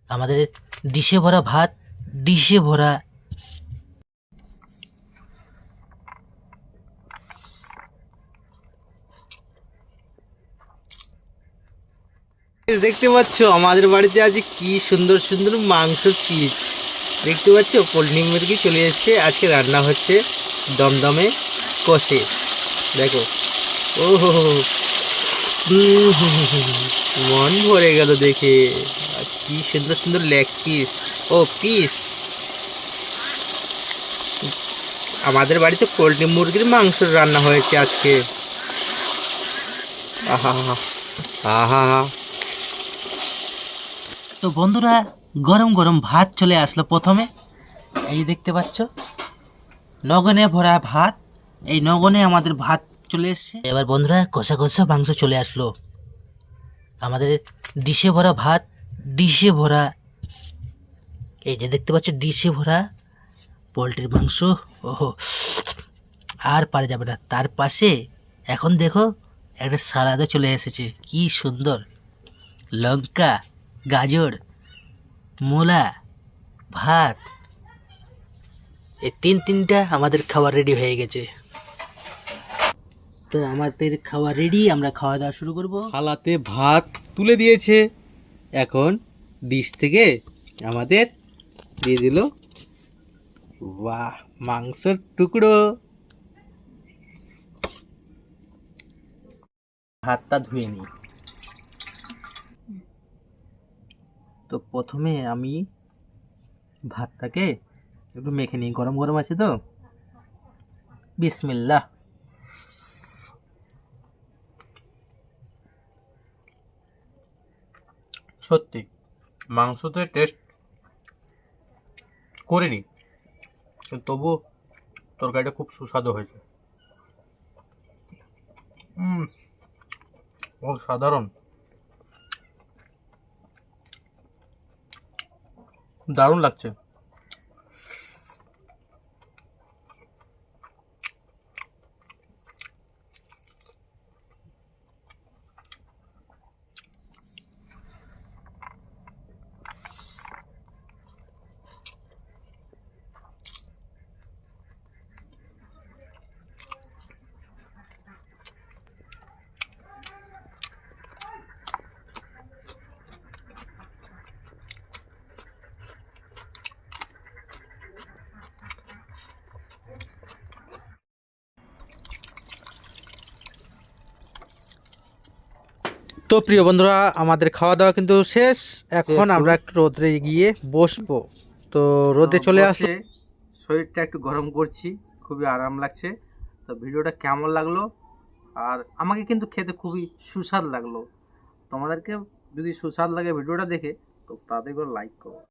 আমাদের ডিশে ভরা ভাত, ডিশে ভরা। দেখতে পাচ্ছ আমাদের বাড়িতে আজ কি সুন্দর সুন্দর মাংস পিস। দেখতে পাচ্ছ পোলট্রি মুরগি চলে এসছে, আজকে রান্না হচ্ছে দমদমে কষে। দেখো, ও হো হো, মন ভরে গেল দেখে। আর কি সুন্দর সুন্দর লেগ পিস ও পিস। আমাদের বাড়িতে পোলট্রি মুরগির মাংস রান্না হয়েছে আজকে। আহা আহা। তো বন্ধুরা, গরম গরম ভাত চলে আসলো প্রথমে। এই দেখতে পাচ্ছ নগনে ভরা ভাত, এই নগনে আমাদের ভাত চলে এসছে। এবার বন্ধুরা কষা কষা মাংস চলে আসলো। আমাদের ডিশে ভরা ভাত, ডিশে ভরা। এই যে দেখতে পাচ্ছ ডিশে ভরা পোলট্রির মাংস। ওহো, আর পারা যাবে না। তার পাশে এখন দেখো একটা সালাদও চলে এসেছে, কি সুন্দর। লঙ্কা, গাজর, মূলা, ভাত, এই তিনটা আমাদের খাবার রেডি হয়ে গেছে। তো আমাদের খাওয়া রেডি, আমরা খাওয়া দাওয়া শুরু করব। থালাতে ভাত তুলে দিয়েছে, এখন ডিশ থেকে আমাদের দিয়ে দিল বাহ মাংসের টুকরো। হাতটা ধুয়ে নিই। তো প্রথমে আমি ভাতটাকে একটু মেখে নিই, গরম গরম আছে তো। বিসমিল্লাহ। সত্যি মাংসতে টেস্ট করিনি, কিন্তু তবুও তরকারিটা খুব সুস্বাদু হয়েছে। অসাধারণ, দারুণ লাগছে। তো প্রিয় বন্ধুরা, আমাদের খাওয়া দাওয়া কিন্তু শেষ। এখন আমরা একটু রোদে গিয়ে বসবো। তো রোদে চলে আসলে শরীরটা একটু গরম করছি, খুবই আরাম লাগছে। তো ভিডিওটা কেমন লাগলো, আর আমাকে কিন্তু খেতে খুবই সুস্বাদ লাগলো। তোমাদেরকে যদি সুস্বাদ লাগে ভিডিওটা দেখে, তো তাড়াতাড়ি করে লাইক করো।